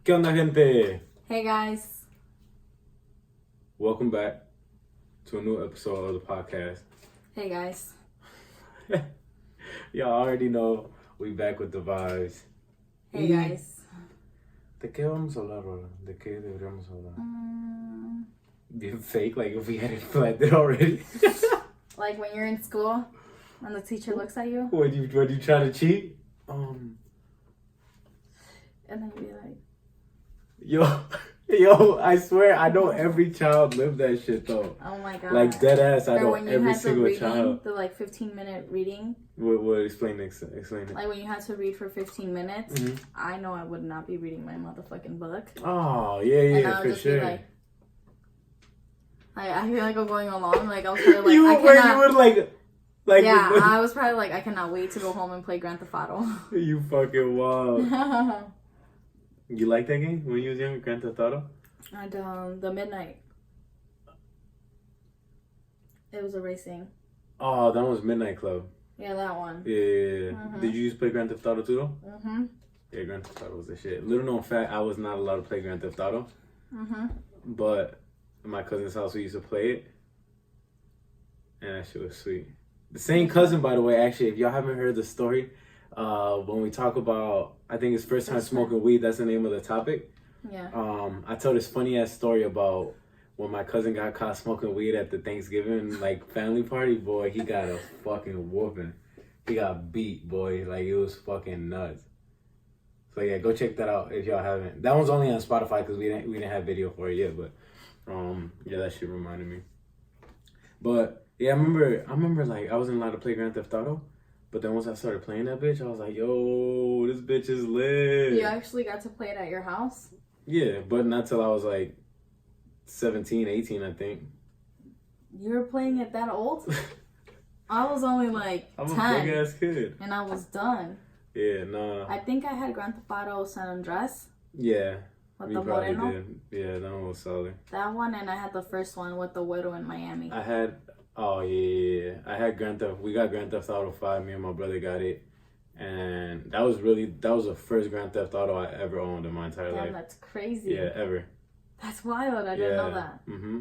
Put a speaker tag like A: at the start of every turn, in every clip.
A: ¿Qué onda, gente?
B: Hey guys.
A: Welcome back to a new episode of the podcast.
B: Hey guys.
A: Y'all already know we back with the vibes.
B: Hey guys.
A: ¿De qué vamos a hablar, Rola? ¿De qué deberíamos hablar? Being fake, like if we had it planned it already.
B: Like when you're in school and the teacher looks at you.
A: When you try to cheat?
B: And then you be like,
A: Yo, I swear I know every child lived that shit though.
B: oh my god.
A: Like dead ass, I know
B: when you
A: every
B: had
A: single
B: reading,
A: child.
B: the like 15-minute reading.
A: What explain it.
B: Like when you had to read for 15 minutes,
A: Mm-hmm.
B: I know I would not be reading my motherfucking book.
A: Oh, yeah,
B: and I would
A: for
B: just
A: sure.
B: Be like, I feel like I'm going along. Like I was probably like,
A: you
B: I cannot.
A: You would like
B: yeah, I was probably like, I cannot wait to go home and play Grand Theft Auto.
A: You fucking wild. You like that game when you was young, Grand Theft Auto?
B: And the Midnight. It was a racing.
A: Oh, that was Midnight Club.
B: Yeah, that one.
A: Yeah.
B: Mm-hmm.
A: Did you used to play Grand Theft Auto too though?
B: Mm-hmm.
A: Yeah, Grand Theft Auto was the shit. Little known fact, I was not allowed to play Grand Theft Auto.
B: Mm-hmm.
A: But in my cousin's house, we used to play it. And that shit was sweet. The same cousin, by the way, actually, if y'all haven't heard the story, when we talk about, I think it's first time smoking weed, that's the name of the topic.
B: Yeah.
A: I told this funny ass story about when my cousin got caught smoking weed at the Thanksgiving family party. Boy, he got a fucking whooping. He got beat, boy. Like it was fucking nuts. So yeah, go check that out if y'all haven't. That one's only on Spotify because we didn't have video for it yet. But yeah, that shit reminded me. But yeah, I remember like I wasn't allowed to play Grand Theft Auto. But then once I started playing that bitch, I was like, yo, this bitch is lit.
B: You actually got to play it at your house?
A: Yeah, but not till I was like 17, 18, I think.
B: You were playing it that old? I was only like 10.
A: I'm a big ass kid.
B: And I was done.
A: Yeah, nah.
B: I think I had Grand Theft Auto San Andres.
A: Yeah.
B: With
A: we
B: the
A: probably
B: Moreno.
A: did. Yeah, that one was solid.
B: That one, and I had the first one with the widow in Miami.
A: I had, I had we got Grand Theft Auto 5, me and my brother got it. And that was the first Grand Theft Auto I ever owned in my entire life.
B: Damn, that's crazy.
A: Yeah, ever.
B: That's wild. I didn't know that.
A: Mm-hmm.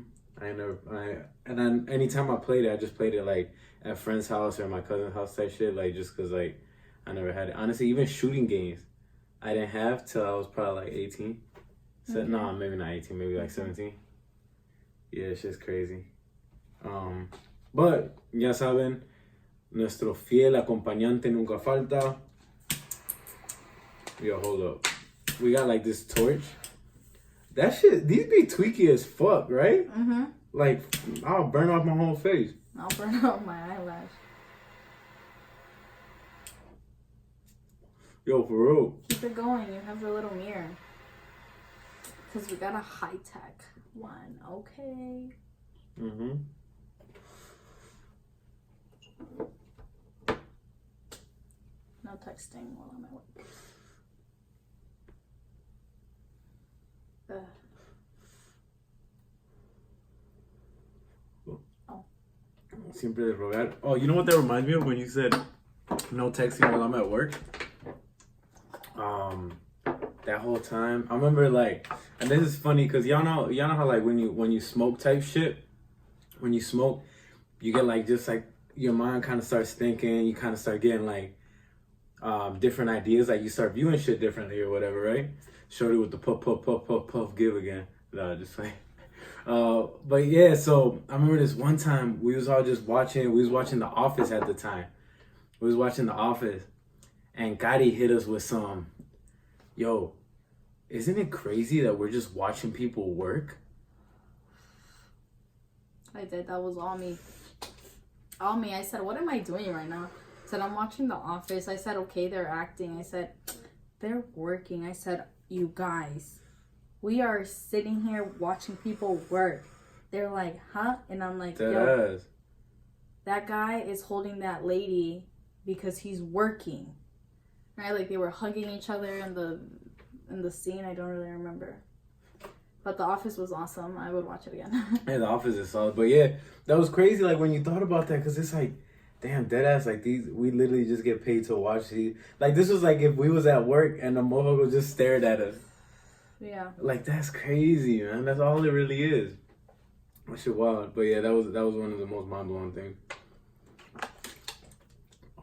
A: And then anytime I played it, I just played it like at friend's house or my cousin's house type shit, like just cause like I never had it. Honestly, even shooting games, I didn't have till I was probably like 18. So no, maybe not 18, maybe like 17. Yeah, it's just crazy. But ya saben, nuestro fiel acompañante nunca falta. Yo, hold up. We got like this torch. That shit, these be tweaky as fuck, right?
B: Mm-hmm.
A: Like, I'll burn off my whole face.
B: I'll burn out my eyelash.
A: Yo, for real.
B: Keep it going. You have the little mirror. Because we got a high-tech one. Okay.
A: Mm-hmm.
B: No texting while I'm at work.
A: Siempre de rogar. Oh, you know what that reminds me of when you said no texting while I'm at work? That whole time, I remember like, and this is funny because y'all know how like when you smoke type shit, when you smoke, you get like just like your mind kind of starts thinking, you kind of start getting like different ideas, like you start viewing shit differently or whatever, right? Shorty with the puff give again. No, just like. But yeah, so I remember this one time we was watching The Office at the time. We was watching The Office and Gotti hit us with some, yo, isn't it crazy that we're just watching people work?
B: I did. That was all me. All me. I said, what am I doing right now? I said, I'm watching The Office. I said, okay, they're acting. I said, they're working. I said, you guys, we are sitting here watching people work. They're like, huh? And I'm like, yo, that guy is holding that lady because he's working. Right? Like they were hugging each other in the scene. I don't really remember. But The Office was awesome. I would watch it again.
A: Yeah, The Office is solid. But yeah, that was crazy like when you thought about that because it's like, damn, deadass, like these, we literally just get paid to watch these. Like this was like if we was at work and the motherfucker just stared at us.
B: Yeah.
A: Like, that's crazy, man. That's all it really is. That shit wild. But yeah, that was one of the most mind-blowing things.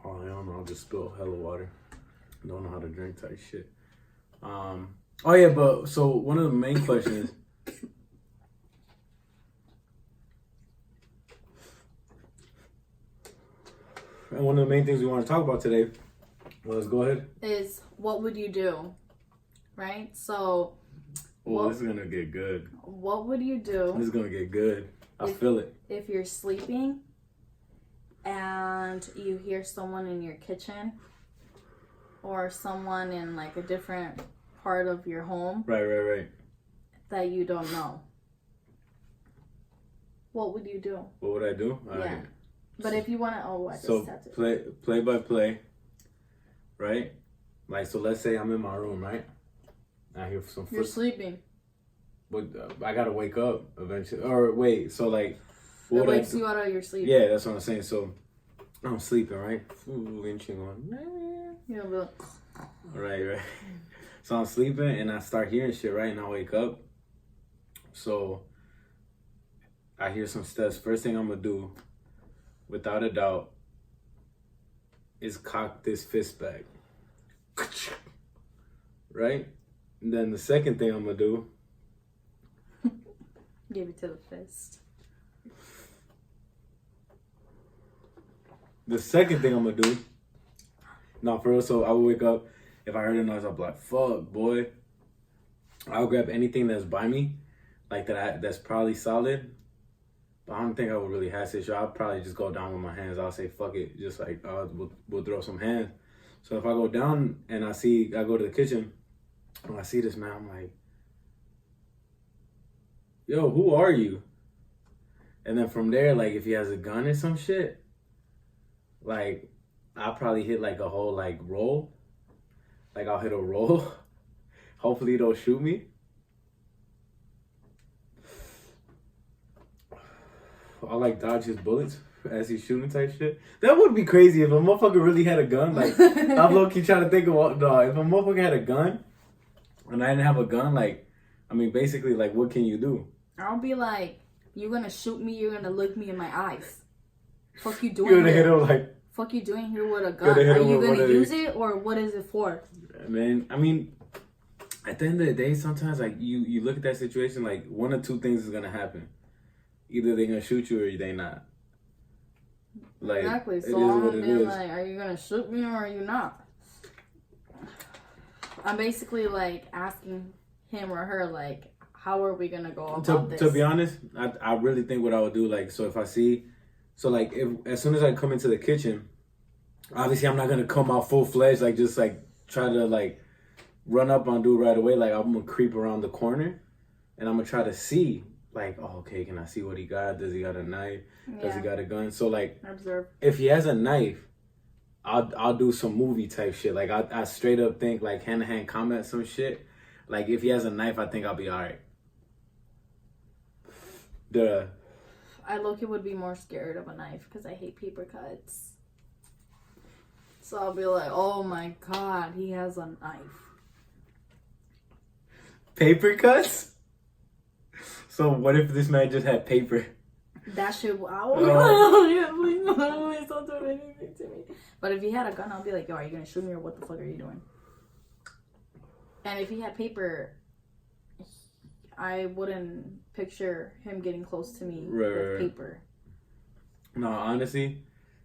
A: Oh, I don't know. I'll just spill hella water. Don't know how to drink type shit. Oh yeah, but so one of the main questions. And one of the main things we want to talk about today, well, let's go ahead,
B: is what would you do? Right? So.
A: Well, this is going to get good.
B: What would you do?
A: This is going to get good. I feel it.
B: If you're sleeping and you hear someone in your kitchen or someone in like a different part of your home.
A: Right.
B: That you don't know. What would you do?
A: What would I do?
B: Yeah. Right. But if you want to,
A: so play by play, right? Like, so let's say I'm in my room, right? I hear some.
B: You're sleeping.
A: But I gotta wake up eventually. Or wait, so like,
B: what wakes you out of your sleep?
A: Yeah, that's what I'm saying. So I'm sleeping, right?
B: You know,
A: right. So I'm sleeping and I start hearing shit, right? And I wake up. So I hear some steps. First thing I'm gonna do, without a doubt, is cock this fist back. Right? And then the second thing I'm gonna do.
B: Give it to the fist.
A: The second thing I'm gonna do. No, for real. So I would wake up. If I heard a noise, I'll be like, "Fuck, boy." I'll grab anything that's by me, like that's probably solid. But I don't think I would really have this. I'll probably just go down with my hands. I'll say, "Fuck it," just like we'll throw some hands. So if I go down and I go to the kitchen, and I see this man, I'm like, "Yo, who are you?" And then from there, like if he has a gun or some shit, like I'll probably hit like a whole like roll. Like I'll hit a roll. Hopefully they'll shoot me. I'll like dodge his bullets as he's shooting type shit. That would be crazy if a motherfucker really had a gun. Like I'm low-key trying to think of what, dog. If a motherfucker had a gun and I didn't have a gun, like I mean basically like what can you do?
B: I'll be like, you're gonna shoot me, you're gonna look me in my eyes. Fuck you doing
A: You're gonna hit him like,
B: fuck you doing here with a gun? Are you gonna use it or what is it for?
A: Man, I mean, at the end of the day, sometimes like you look at that situation, like one or two things is gonna happen. Either they're gonna shoot you or they not. Like,
B: exactly. So I'm being like, are you gonna shoot me or are you not? I'm basically like asking him or her like, how are we gonna go about this?
A: To be honest, I really think what I would do, like, so if I see, so like if as soon as I come into the kitchen, obviously I'm not gonna come out full fledged, like just like try to like run up on dude right away. Like I'm gonna creep around the corner and I'm gonna try to see like, oh, okay, can I see what he got? Does he got a knife? Does he got a gun? So like,
B: observe.
A: If he has a knife, I'll do some movie type shit. Like I straight up think like hand-to-hand combat some shit. Like if he has a knife, I think I'll be alright.
B: I low-key would be more scared of a knife because I hate paper cuts. So I'll be like, oh my god, he has a knife.
A: Paper cuts? So what if this man just had paper?
B: That shit, please don't do anything to me. But if he had a gun, I'll be like, yo, are you gonna shoot me or what the fuck are you doing? And if he had paper, I wouldn't picture him getting close to me with paper.
A: No, honestly,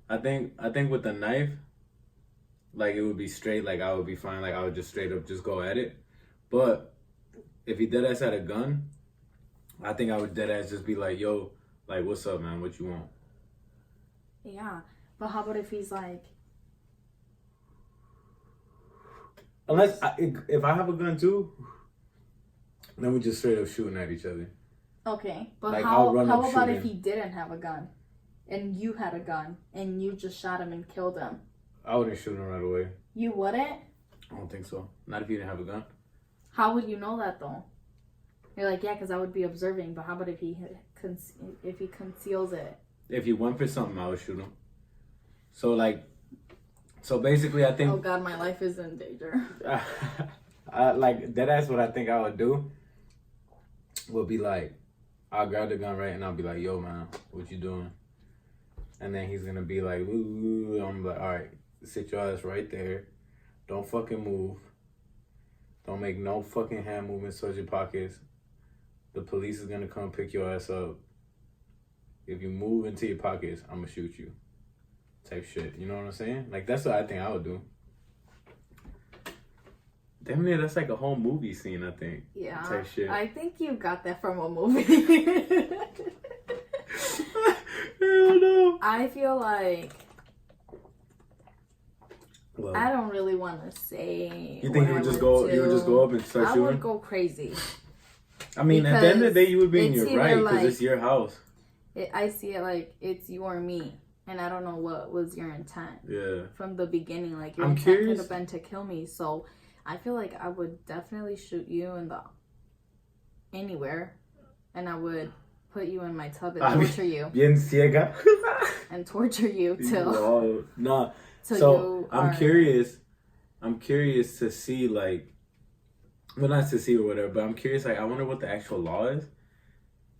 A: I think with the knife, like it would be straight, like I would be fine, like I would just straight up just go at it. But if he deadass had a gun, I think I would deadass just be like, yo, like what's up, man? What you want?
B: Yeah, but how about if he's like,
A: if I have a gun too, then we just straight up shooting at each other.
B: Okay, but like, how about if he didn't have a gun and you had a gun and you just shot him and killed him?
A: I wouldn't shoot him right away.
B: You wouldn't?
A: I don't think so. Not if you didn't have a gun.
B: How would you know that though? You're like, yeah, because I would be observing. But how about if he conceals it? If
A: he went for something, I would shoot him. So basically, I think.
B: Oh God, my life is in danger.
A: Like that's what I think I would do. Would be like, I'll grab the gun, right, and I'll be like, yo, man, what you doing? And then he's gonna be like, ooh, I'm like, all right, sit your ass right there. Don't fucking move. Don't make no fucking hand movements towards your pockets. The police is gonna come pick your ass up. If you move into your pockets, I'm gonna shoot you. Type shit. You know what I'm saying? Like, that's what I think I would do. Damn it, that's like a whole movie scene, I think.
B: Yeah.
A: Type shit.
B: I think you got that from a movie.
A: Hell no.
B: I feel like
A: Well,
B: I don't really want to say.
A: you think you would just go? You would just go up and start shooting?
B: I would go crazy.
A: I mean, at the end of the day, you would be in your right because
B: like,
A: it's your house.
B: I see it like it's you or me, and I don't know what was your intent.
A: Yeah.
B: From the beginning, like your
A: I'm
B: intent
A: curious.
B: could have been to kill me. So I feel like I would definitely shoot you anywhere, and I would put you in my tub and torture you.
A: Bien ciega.
B: And torture you till.
A: Oh, nah.
B: Till
A: So
B: you
A: I'm
B: are,
A: curious. I'm curious to see like, well, not to see or whatever, but I'm curious. Like, I wonder what the actual law is.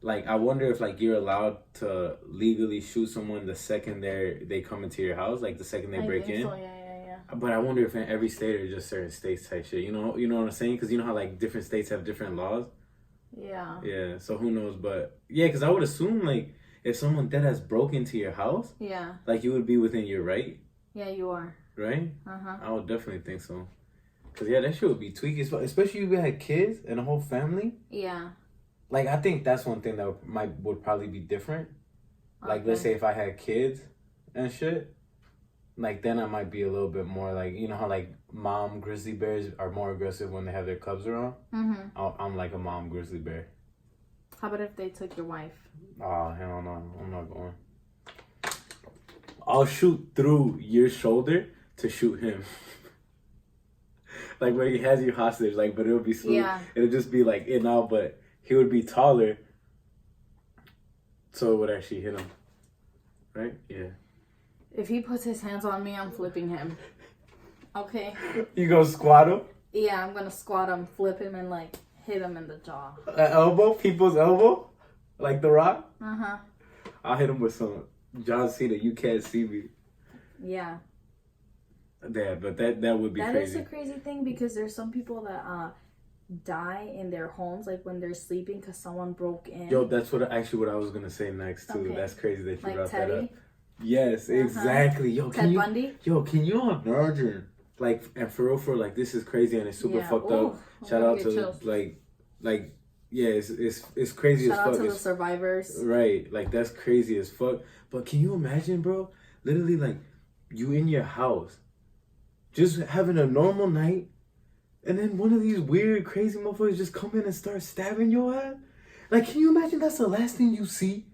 A: Like, I wonder if like you're allowed to legally shoot someone the second they come into your house, like the second they break in.
B: So, yeah.
A: But I wonder if in every state or just certain states type shit. You know what I'm saying? Because you know how like different states have different laws.
B: Yeah.
A: Yeah. So who knows? But yeah, because I would assume like if someone dead has broke into your house,
B: Yeah.
A: like you would be within your right.
B: Yeah, you are.
A: Right?
B: Uh-huh.
A: I would definitely think so. Cause yeah, that shit would be tweaky, especially if you had kids and a whole family.
B: Yeah.
A: Like I think that's one thing that would probably be different. Like let's say if I had kids and shit, like then I might be a little bit more like, you know how like mom grizzly bears are more aggressive when they have their cubs around.
B: Mm-hmm.
A: I'm like a mom grizzly bear.
B: How about if they took your wife?
A: Oh hell no, I'm not going. I'll shoot through your shoulder to shoot him. Like when he has you hostage, like, but it'll be smooth.
B: Yeah.
A: It'll just be like in out, but he would be taller, so it would actually hit him. Right? Yeah.
B: If he puts his hands on me, I'm flipping him. Okay?
A: You go squat him?
B: Yeah, I'm gonna squat him, flip him, and like hit him in the jaw.
A: An elbow? People's elbow? Like The Rock?
B: Uh-huh.
A: I'll hit him with some John Cena, you can't see me.
B: Yeah.
A: Yeah, but that would be
B: crazy.
A: crazy.
B: That is a crazy thing because there's some people that die in their homes, like when they're sleeping because someone broke in.
A: Yo, that's what I was gonna say next too.
B: Okay.
A: That's crazy that you
B: like
A: brought
B: Teddy?
A: that up. Yes, exactly. Yo,
B: Ted Bundy?
A: Can you imagine? Like, and for real, like this is crazy and it's super fucked up. Shout out to
B: chills.
A: like, yeah, it's crazy
B: Shout
A: as fuck.
B: Shout out to the survivors.
A: Right, like that's crazy as fuck. But can you imagine, bro? Literally, like you in your house, just having a normal night, and then one of these weird, crazy motherfuckers just come in and start stabbing your ass. Like, can you imagine? That's the last thing you see.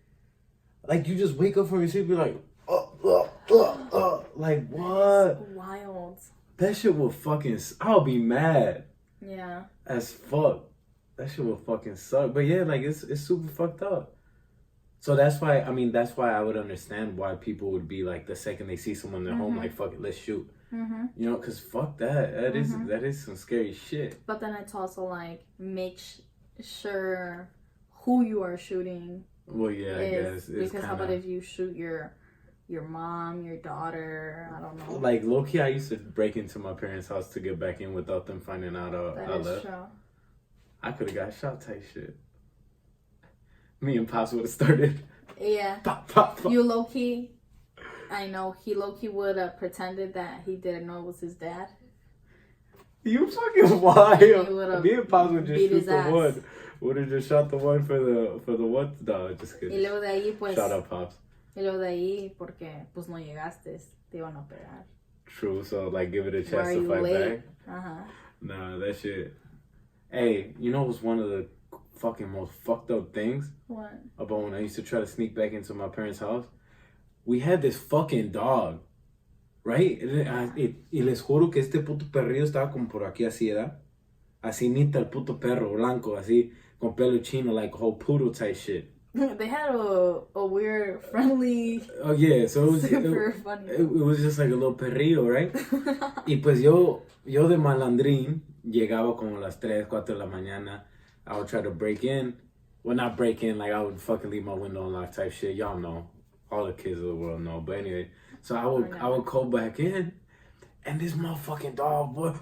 A: Like you just wake up from your sleep, be like, like what?
B: That's wild.
A: That shit will fucking. I'll be mad.
B: Yeah.
A: As fuck. That shit will fucking suck. But yeah, like it's super fucked up. So that's why I would understand why people would be like the second they see someone in their home, like fuck it, let's shoot.
B: Mm-hmm.
A: You know, cause fuck that. That is some scary shit.
B: But then it's also like make sure who you are shooting.
A: Well, yeah, I guess.
B: Because how about if you shoot your mom, your daughter, I don't know.
A: Like low key, I used to break into my parents' house to get back in without them finding out I left.
B: True.
A: I could have got shot type shit. Me and Pops would have started.
B: Yeah.
A: Pop, pop, pop.
B: You low key. I know he low key would have pretended that he didn't know it was his dad.
A: You fucking wild. Me and Pops would just shoot the one. Would have just shot the one for the what? No, just kidding.
B: Y luego de ahí, pues.
A: Shout out, Pops.
B: Y luego de ahí, porque pues no llegaste, te iban a pegar.
A: True, so like give it a chance to fight back.
B: Uh-huh.
A: Nah, that shit. Hey, you know what's one of the fucking most fucked up things?
B: What?
A: About when I used to try to sneak back into my parents' house? We had this fucking dog, right? Y les juro que este puto perrillo estaba como por aquí así, ¿verdad? Así nita el puto perro, blanco, así, con pelo chino, like whole poodle type shit.
B: They had a weird, friendly.
A: Oh yeah, so it was
B: super funny.
A: It was just like a little perrillo, right? Y pues yo de malandrín, llegaba como las 3, 4 de la mañana. I would try to break in. Well, not break in, like I would fucking leave my window unlocked type shit. Y'all know. All the kids of the world know. But anyway, so I would call back in, and this motherfucking dog, boy,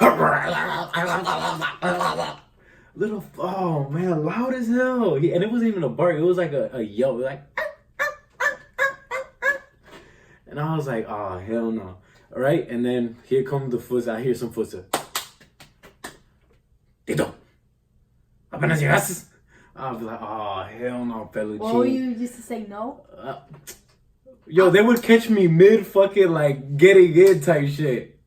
A: little, oh man, loud as hell. And it wasn't even a bark. It was like a yell, like, and I was like, oh hell no. All right, and then here comes the footsteps. I hear some footsteps. Tito, apenas llegaste. I'll be like, oh hell no, Peluchin.
B: Oh, you used to say no?
A: Yo, they would catch me mid fucking like getting in type shit.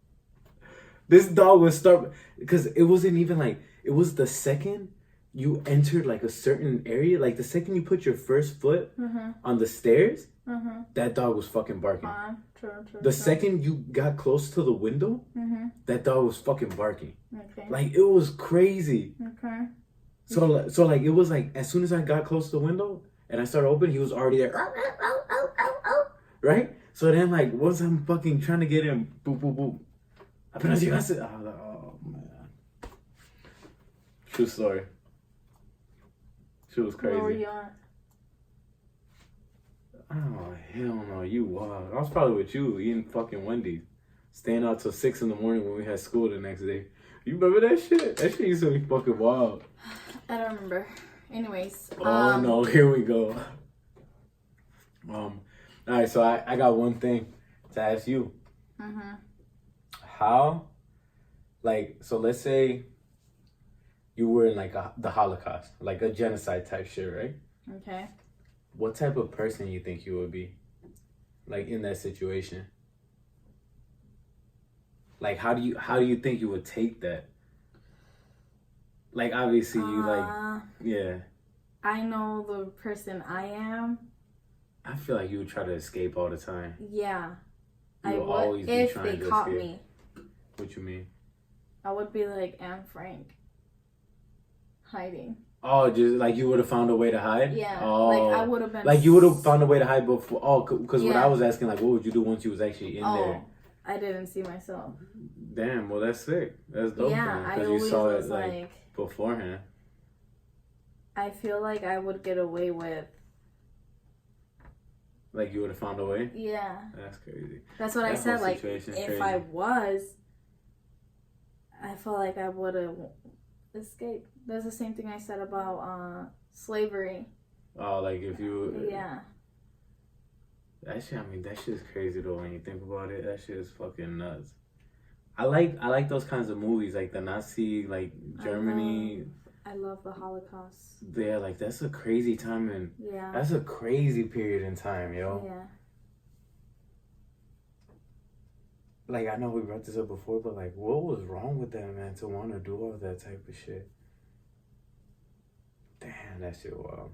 A: This dog would start, because it wasn't even like, it was the second you entered like a certain area, like the second you put your first foot on the stairs, that dog was fucking barking. The second you got close to the window, that dog was fucking barking.
B: Okay.
A: Like it was crazy.
B: Okay.
A: So like it was like as soon as I got close to the window and I started opening, he was already there. Right? So then like once I'm fucking trying to get in, boop boop boop. Apenas llegaste. I was like, oh man. True story. She was crazy.
B: Where were you at?
A: Oh hell no, you wild. I was probably with you eating fucking Wendy's. Staying out till 6 in the morning when we had school the next day. You remember that shit? That shit used to be fucking wild.
B: I don't remember. Anyways.
A: Oh no, here we go. Alright, so I got one thing to ask you. How, like, so let's say you were in like the Holocaust, like a genocide type shit, right?
B: Okay.
A: What type of person you think you would be, like in that situation? Like, how do you think you would take that? Like, obviously you like, yeah.
B: I know the person I am.
A: I feel like you would try to escape all the time.
B: Yeah.
A: You
B: I
A: would
B: would
A: always be
B: if
A: trying
B: they
A: to
B: caught
A: escape.
B: me.
A: What you mean?
B: I would be like Anne Frank. Hiding.
A: Oh, just like you would have found a way to hide?
B: Yeah.
A: Oh.
B: Like I would have been.
A: Like you would have found a way to hide before. Oh, because what
B: Yeah.
A: I was asking, like, what would you do once you was actually in there?
B: I didn't see myself.
A: Damn, well that's sick. That's dope.
B: Yeah, I
A: because
B: always
A: you saw it
B: was like
A: beforehand.
B: I feel like I would get away with.
A: Like you would have found a way.
B: Yeah.
A: That's crazy.
B: That's what
A: That
B: I said.
A: whole
B: Like
A: situation's
B: if
A: crazy.
B: I was, I feel like I would have escaped. That's the same thing I said about slavery.
A: Oh, like if you.
B: Yeah.
A: That shit. I mean, that shit is crazy though. When you think about it, that shit is fucking nuts. I like those kinds of movies, like the Nazi, like Germany.
B: I love the Holocaust.
A: Yeah, like that's a crazy time and
B: Yeah.
A: that's a crazy period in time, yo.
B: Yeah.
A: Like I know we brought this up before, but like, what was wrong with that man to want to do all that type of shit? Damn, that shit wild.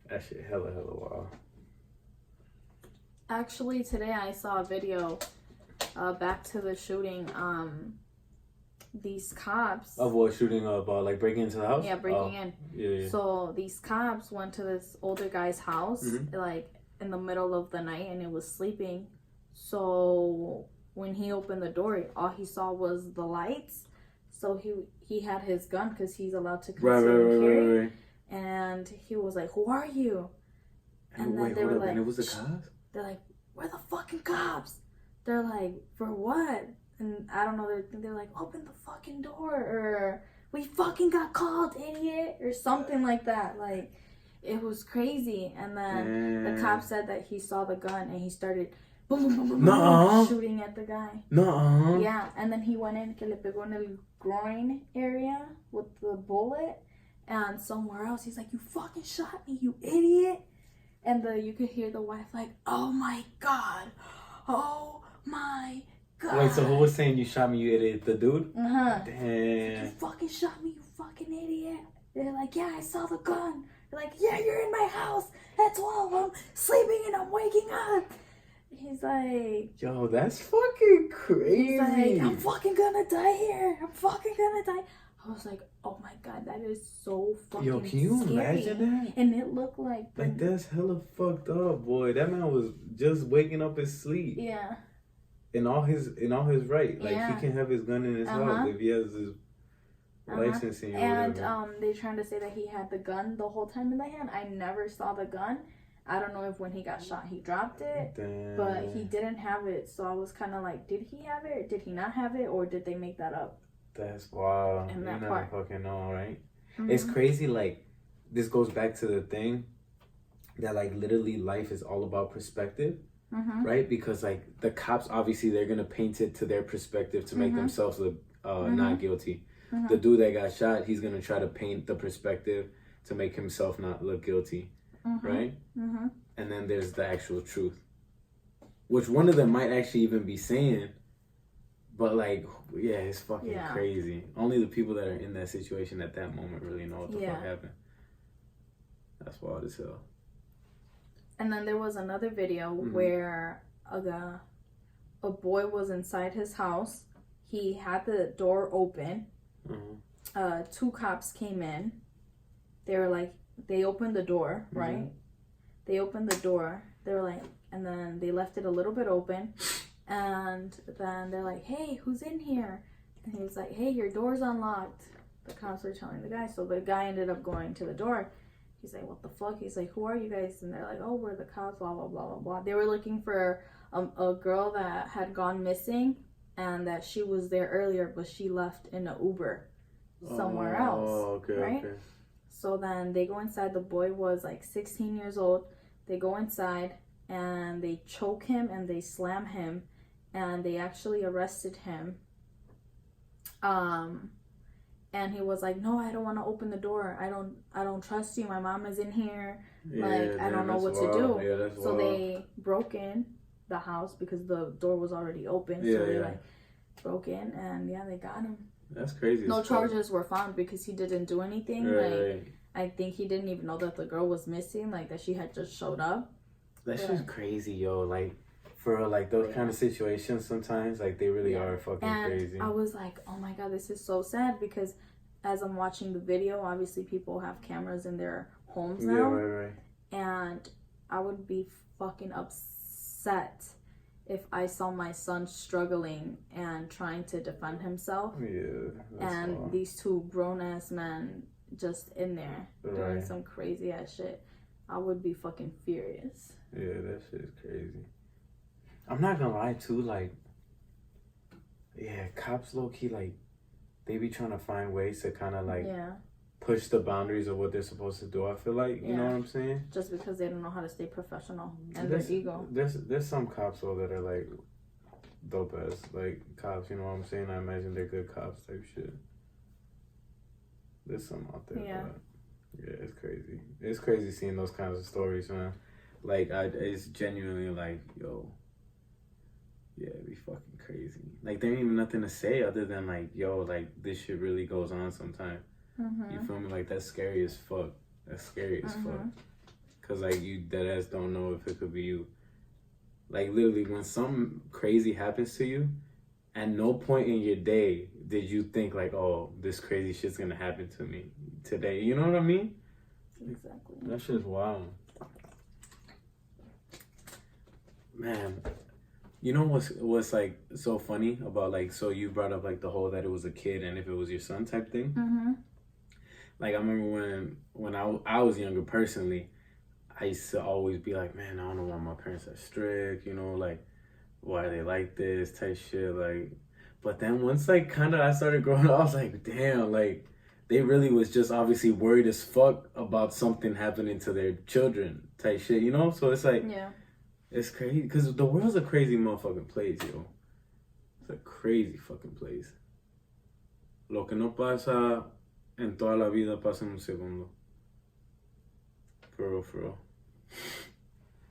A: That shit hella wild.
B: Actually, today I saw a video. Back to the shooting. These cops.
A: Of what, shooting up, like breaking into the house?
B: Yeah, breaking in.
A: Yeah.
B: So these cops went to this older guy's house, like in the middle of the night, and it was sleeping. So when he opened the door, all he saw was the lights. So he had his gun because he's allowed to conceal and carry.
A: Right.
B: And he was like, "Who are you?"
A: And then they were like, and it was the cops?
B: They're like, "We're the fucking cops." They're like, "For what?" And I don't know, they're like, "Open the fucking door," or "We fucking got called, idiot," or something like that. Like, it was crazy. And then the cop said that he saw the gun and he started boom, boom, boom, boom, boom, shooting at the guy.
A: No.
B: Yeah, and then he went in, que le pegó en el groin area with the bullet, and somewhere else he's like, "You fucking shot me, you idiot!" And you could hear the wife like, "Oh my god, oh my god."
A: Wait, so who was saying you shot me, you idiot? The dude?
B: Damn.
A: Damn.
B: "You fucking shot me, you fucking idiot." They're like, "Yeah, I saw the gun." They're like, "Yeah, you're in my house at 12. I'm sleeping and I'm waking up." He's like,
A: yo, that's fucking crazy.
B: He's like, "I'm fucking gonna die here. I'm fucking gonna die." I was like, "Oh my god, that is so fucking
A: yo, can you
B: scary."
A: imagine that?
B: And it looked like
A: that's hella fucked up, boy. That man was just waking up his sleep.
B: Yeah.
A: in all his right. Like he can have his gun in his house if he has his licensing.
B: And they trying to say that he had the gun the whole time in the hand. I never saw the gun. I don't know if when he got shot he dropped it, but he didn't have it. So I was kind of like, did he have it? Or did he not have it? Or did they make that up?
A: That's wild. You never fucking know, right? It's crazy. Like this goes back to the thing that like literally life is all about perspective, right? Because like the cops obviously they're gonna paint it to their perspective to make themselves look not guilty. The dude that got shot, he's gonna try to paint the perspective to make himself not look guilty. Right? And then there's the actual truth, which one of them might actually even be saying, but like, yeah, it's fucking crazy. Only the people that are in that situation at that moment really know what the fuck happened. That's wild as hell.
B: And then there was another video where a boy was inside his house. He had the door open. 2 cops came in. They were like, they opened the door, right? They opened the door. They were like, and then they left it a little bit open. And then they're like, hey, who's in here? And he was like, hey, your door's unlocked. The cops were telling the guy. So the guy ended up going to the door. He's like, what the fuck? He's like, who are you guys? And they're like, oh, we're the cops, blah, blah, blah, blah, blah. They were looking for a girl that had gone missing and that she was there earlier, but she left in an Uber somewhere else. Right? Okay. So then they go inside. The boy was like 16 years old. They go inside and they choke him and they slam him and they actually arrested him. And he was like, no, I don't want to open the door. I don't trust you. My mom is in here. Like, I don't know what to do. Yeah, so they broke in the house because the door was already open. So they like broke in and they got him.
A: That's crazy.
B: No charges were found because he didn't do anything. Like, I think he didn't even know that the girl was missing, like that she had just showed up.
A: That's just crazy, yo. Like, for like those kind of situations sometimes, like they really are fucking crazy.
B: I was like, oh my God, this is so sad because as I'm watching the video, obviously people have cameras in their homes now.
A: Yeah, right. And
B: I would be fucking upset if I saw my son struggling and trying to defend himself.
A: Yeah.
B: And these 2 grown-ass men just in there doing some crazy ass shit. I would be fucking furious.
A: Yeah, that shit is crazy. I'm not gonna lie too, like, cops low-key, like, they be trying to find ways to kind of like push the boundaries of what they're supposed to do. I feel like, you know what I'm saying?
B: Just because they don't know how to stay professional and their ego.
A: There's some cops though that are like dope ass like cops. You know what I'm saying? I imagine they're good cops type shit. There's some out there.
B: Yeah.
A: But yeah, it's crazy. It's crazy seeing those kinds of stories, man. Like it's genuinely like, yo. Yeah, it'd be fucking crazy. Like, there ain't even nothing to say other than, like, yo, like, this shit really goes on sometimes. You feel me? Like, that's scary as fuck. That's scary as fuck. Because, like, you deadass don't know if it could be you. Like, literally, when something crazy happens to you, at no point in your day did you think, like, oh, this crazy shit's gonna happen to me today. You know what I mean?
B: Exactly.
A: That shit's wild. Man. You know what's like so funny about like, so you brought up like the whole that it was a kid and if it was your son type thing. Like I remember when I was younger personally, I used to always be like, man, I don't know why my parents are strict, you know, like why are they like this type shit, like. But then once like kind of I started growing up, I was like, damn, like they really was just obviously worried as fuck about something happening to their children type shit, you know. So it's like it's crazy, because the world's a crazy motherfucking place, yo. It's a crazy fucking place. Lo que no pasa en toda la vida pasa en un segundo. For real.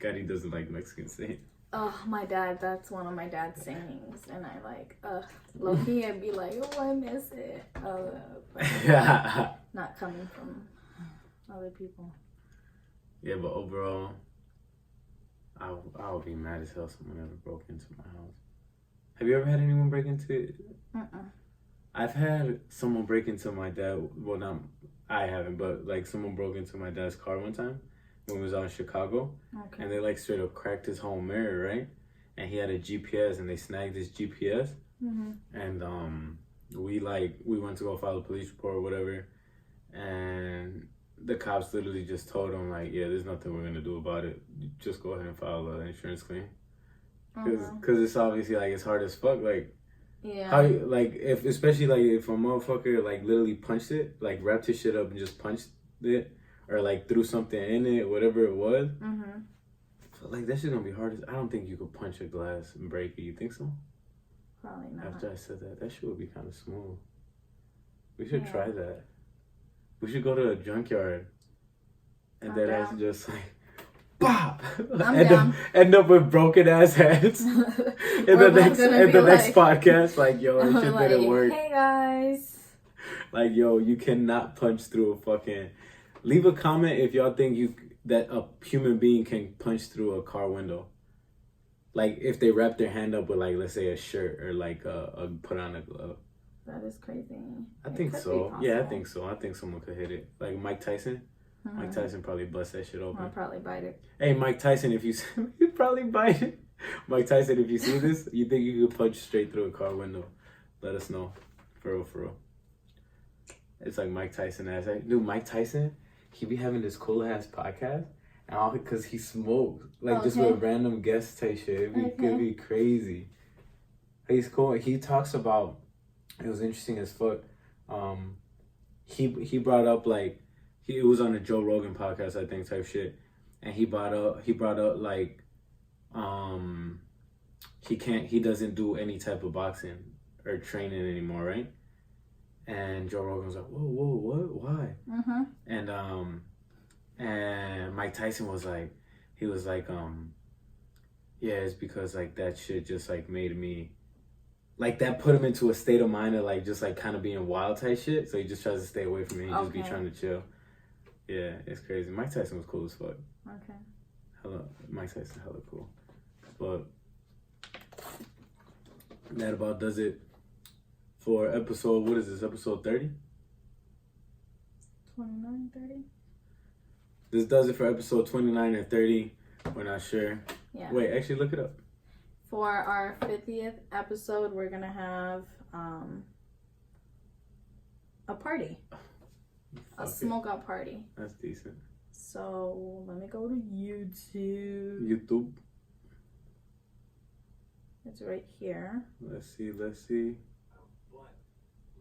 A: Gary doesn't like Mexican saying.
B: Oh, my dad, that's one of my dad's sayings. And I like, low-key, I'd be like, oh, I miss it. Not coming from other people.
A: Yeah, but overall, I would be mad as hell if someone ever broke into my house. Have you ever had anyone break into it? I've had someone break into my dad. Well, not I haven't, but like someone broke into my dad's car one time when we was out in Chicago. And they like straight up cracked his whole mirror, right? and he had a GPS, and they snagged his GPS.
B: Mm-hmm.
A: And we went to go file a police report or whatever, and the cops literally just told him like, yeah, there's nothing we're gonna do about it. Just go ahead and file an insurance claim, because it's obviously like it's hard as fuck. Like, how like if especially like if a motherfucker like literally punched it, like wrapped his shit up and just punched it, or like threw something in it, whatever it was.
B: Mm-hmm.
A: So like that shit's gonna be hard. I don't think you could punch a glass and break it. You think so?
B: Probably not.
A: After I said that shit would be kind of smooth. We should try that. We should go to a junkyard, and then that's just like, bop! End up with broken ass heads in the next podcast. Like, yo, it shit didn't work.
B: Hey guys.
A: Like, yo, you cannot punch through a fucking. Leave a comment if y'all think that a human being can punch through a car window. Like if they wrap their hand up with like, let's say a shirt or like put on a glove.
B: That is crazy.
A: I think so. Yeah, I think so. I think someone could hit it. Like Mike Tyson. Mm-hmm. Mike Tyson probably bust that shit open.
B: I'll probably bite it.
A: Hey, Mike Tyson, if you you'd probably bite it. Mike Tyson, if you see this, you think you could punch straight through a car window? Let us know. For real. It's like Mike Tyson ass. Dude, Mike Tyson, he be having this cool ass podcast. And all because he smokes. Like just with random guest type shit. It'd be crazy. He's cool. He talks about, it was interesting as fuck. He brought up like, it was on a Joe Rogan podcast, I think, type shit. And he brought up like, he doesn't do any type of boxing or training anymore, right? And Joe Rogan was like, whoa, what? Why?
B: Mm-hmm.
A: And Mike Tyson was like, yeah, it's because like that shit just like made me, like that put him into a state of mind of like just like kind of being wild type shit. So he just tries to stay away from it. He just be trying to chill. Yeah, it's crazy. Mike Tyson was cool as fuck.
B: Okay.
A: Mike Tyson hella cool. But that about does it for episode, what is this, episode 30?
B: 29, 30?
A: This does it for episode 29 or 30. We're not sure.
B: Yeah.
A: Wait, actually look it up.
B: For our 50th episode, we're going to have a party. A smoke out party.
A: That's decent.
B: So, let me go to YouTube.
A: YouTube.
B: It's right here.
A: Let's see. But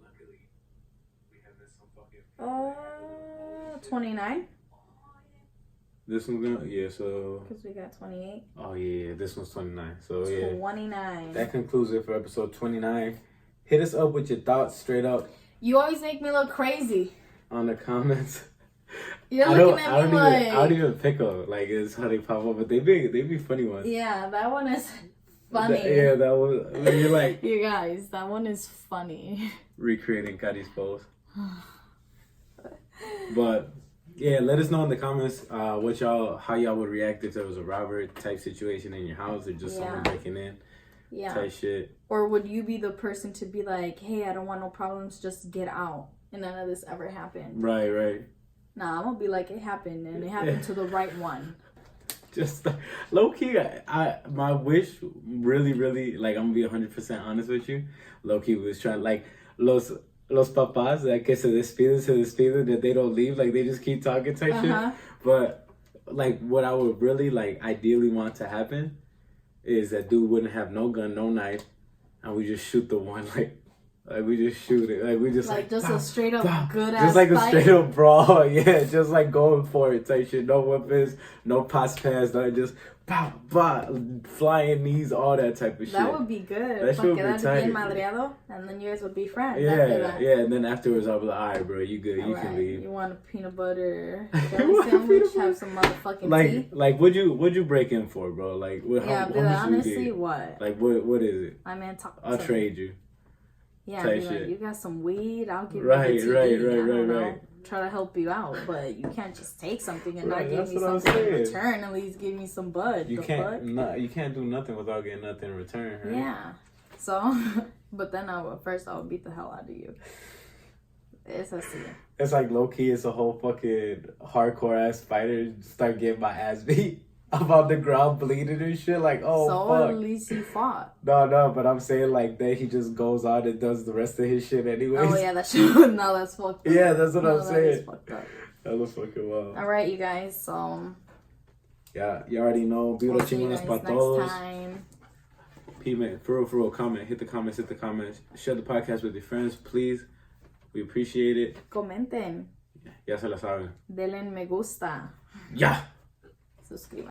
A: luckily, we have this some fucking
B: 29.
A: This one's gonna, so.
B: Because we got 28.
A: Oh, yeah, this one's 29. So, yeah.
B: 29.
A: That concludes it for episode 29. Hit us up with your thoughts straight up.
B: You always make me look crazy.
A: On the comments.
B: You're looking at me like...
A: I don't even pick up. Like, it's how they pop up. But they be funny ones.
B: Yeah, that one is funny.
A: That one. You're like...
B: You guys, that one is funny.
A: Recreating Kadi's pose. But... yeah, let us know in the comments how y'all would react if there was a robber type situation in your house or just someone breaking in type shit. Or
B: would you be the person to be like, hey, I don't want no problems, just get out, and none of this ever happened?
A: Right.
B: Nah, I'm gonna be like, it happened, and it happened to the right one.
A: Just low key, my wish really, really, like, I'm gonna be 100% honest with you. Low key was trying, like, los papás that que se despiden, that they don't leave, like they just keep talking type shit. But like what I would really like ideally want to happen is that dude wouldn't have no gun, no knife, and we just shoot the one like we just shoot it, like we just like
B: just a straight up good ass
A: just like
B: fight.
A: A straight up brawl. Yeah, just like going for it type shit. No weapons, no pass, no just flying knees, all that type of shit.
B: That would be good.
A: That shit would be tight.
B: Madreado, and then you guys would be friends.
A: Yeah. And then afterwards, I'll be like, all right, bro, you good? You can leave.
B: You want a peanut butter sandwich? Have some motherfucking tea.
A: Like, what'd you break in for, bro? Like, how much
B: honestly,
A: you
B: what?
A: Like, what is it?
B: I mean,
A: I'll trade you.
B: Yeah, be like, you got some weed? I'll give you
A: right.
B: Try to help you out, but you can't just take something and not give me something in return. At least give me some bud.
A: You can't do nothing without getting nothing in return. Right?
B: Yeah. So, but then I would beat the hell out of you. It's a scene.
A: It's like low key. It's a whole fucking hardcore ass fighter. Start getting my ass beat. about the ground bleeding and shit. Like, oh,
B: so
A: fuck.
B: at least he fought.
A: No, but I'm saying like then he just goes on and does the rest of his shit anyways.
B: Oh yeah, that shit. No, that's fucked up.
A: Yeah, that's what I'm
B: that
A: saying.
B: is fucked up.
A: That was fucking wild.
B: All right, you guys. So
A: yeah, you already know.
B: we'll see you
A: Chingonas
B: guys
A: pa
B: next
A: todos.
B: time.
A: P-Man, for real, comment. Hit the comments. Share the podcast with your friends, please. We appreciate it.
B: Comenten.
A: Ya se la saben.
B: Denle me gusta.
A: Ya.
B: Suscríbanse.